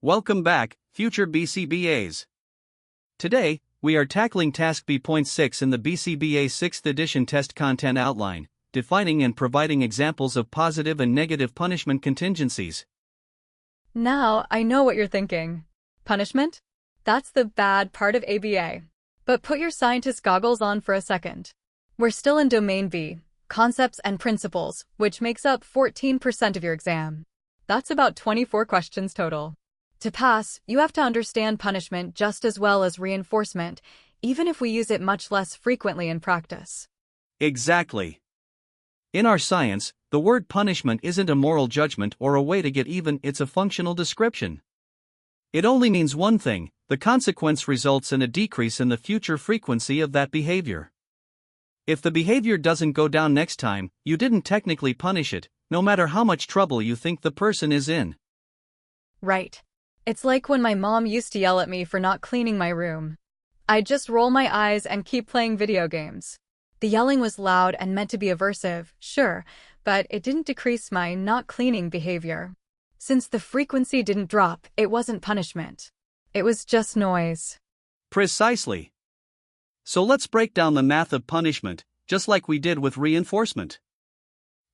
Welcome back, future BCBAs. Today, we are tackling Task B.6 in the BCBA 6th edition test content outline, defining and providing examples of positive and negative punishment contingencies. Now, I know what you're thinking. Punishment? That's the bad part of ABA. But put your scientist goggles on for a second. We're still in Domain B, Concepts and Principles, which makes up 14% of your exam. That's about 24 questions total. To pass, you have to understand punishment just as well as reinforcement, even if we use it much less frequently in practice. Exactly. In our science, the word punishment isn't a moral judgment or a way to get even, it's a functional description. It only means one thing: the consequence results in a decrease in the future frequency of that behavior. If the behavior doesn't go down next time, you didn't technically punish it, no matter how much trouble you think the person is in. Right. It's like when my mom used to yell at me for not cleaning my room. I'd just roll my eyes and keep playing video games. The yelling was loud and meant to be aversive, sure, but it didn't decrease my not cleaning behavior. Since the frequency didn't drop, it wasn't punishment. It was just noise. Precisely. So let's break down the math of punishment, just like we did with reinforcement.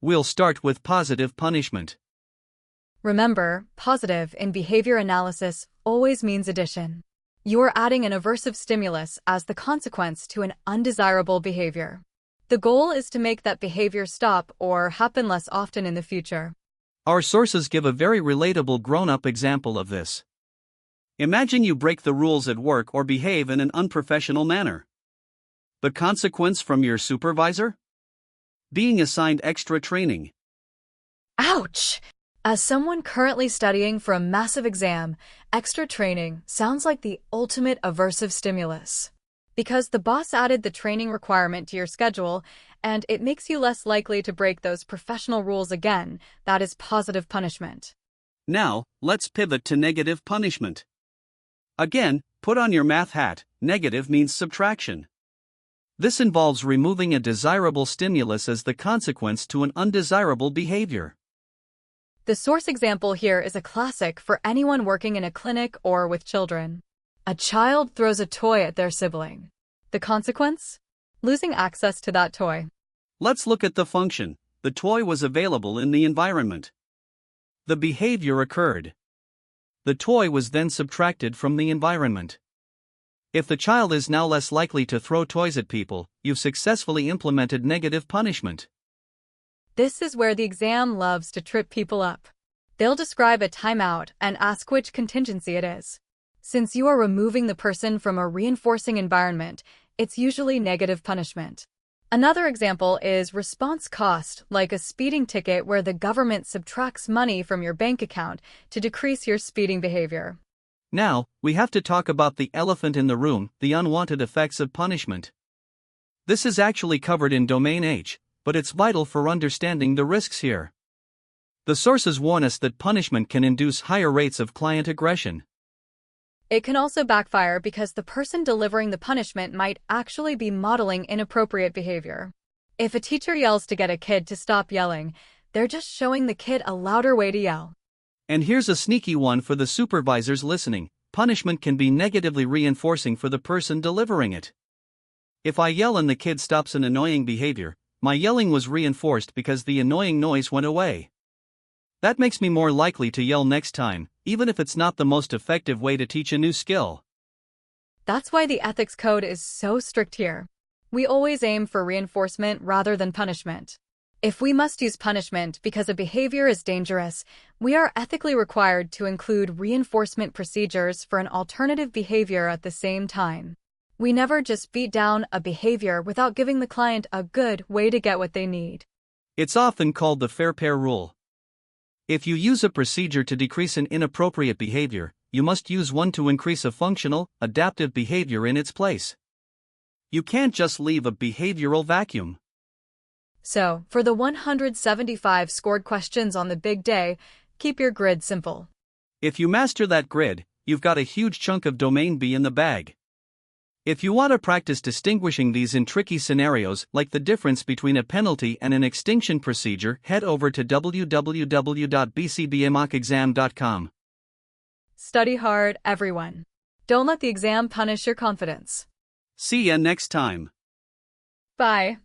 We'll start with positive punishment. Remember, positive in behavior analysis always means addition. You're adding an aversive stimulus as the consequence to an undesirable behavior. The goal is to make that behavior stop or happen less often in the future. Our sources give a very relatable grown-up example of this. Imagine you break the rules at work or behave in an unprofessional manner. The consequence from your supervisor? Being assigned extra training. Ouch! As someone currently studying for a massive exam, extra training sounds like the ultimate aversive stimulus. Because the boss added the training requirement to your schedule, and it makes you less likely to break those professional rules again, that is positive punishment. Now, let's pivot to negative punishment. Again, put on your math hat, negative means subtraction. This involves removing a desirable stimulus as the consequence to an undesirable behavior. The source example here is a classic for anyone working in a clinic or with children. A child throws a toy at their sibling. The consequence? Losing access to that toy. Let's look at the function. The toy was available in the environment. The behavior occurred. The toy was then subtracted from the environment. If the child is now less likely to throw toys at people, you've successfully implemented negative punishment. This is where the exam loves to trip people up. They'll describe a timeout and ask which contingency it is. Since you are removing the person from a reinforcing environment, it's usually negative punishment. Another example is response cost, like a speeding ticket where the government subtracts money from your bank account to decrease your speeding behavior. Now, we have to talk about the elephant in the room, the unwanted effects of punishment. This is actually covered in Domain H, but it's vital for understanding the risks here. The sources warn us that punishment can induce higher rates of client aggression. It can also backfire because the person delivering the punishment might actually be modeling inappropriate behavior. If a teacher yells to get a kid to stop yelling, they're just showing the kid a louder way to yell. And here's a sneaky one for the supervisors listening: punishment can be negatively reinforcing for the person delivering it. If I yell and the kid stops an annoying behavior, my yelling was reinforced because the annoying noise went away. That makes me more likely to yell next time, even if it's not the most effective way to teach a new skill. That's why the ethics code is so strict here. We always aim for reinforcement rather than punishment. If we must use punishment because a behavior is dangerous, we are ethically required to include reinforcement procedures for an alternative behavior at the same time. We never just beat down a behavior without giving the client a good way to get what they need. It's often called the fair pair rule. If you use a procedure to decrease an inappropriate behavior, you must use one to increase a functional, adaptive behavior in its place. You can't just leave a behavioral vacuum. So, for the 175 scored questions on the big day, keep your grid simple. If you master that grid, you've got a huge chunk of Domain B in the bag. If you want to practice distinguishing these in tricky scenarios, like the difference between a penalty and an extinction procedure, head over to www.bcbamockexam.com. Study hard, everyone. Don't let the exam punish your confidence. See ya next time. Bye.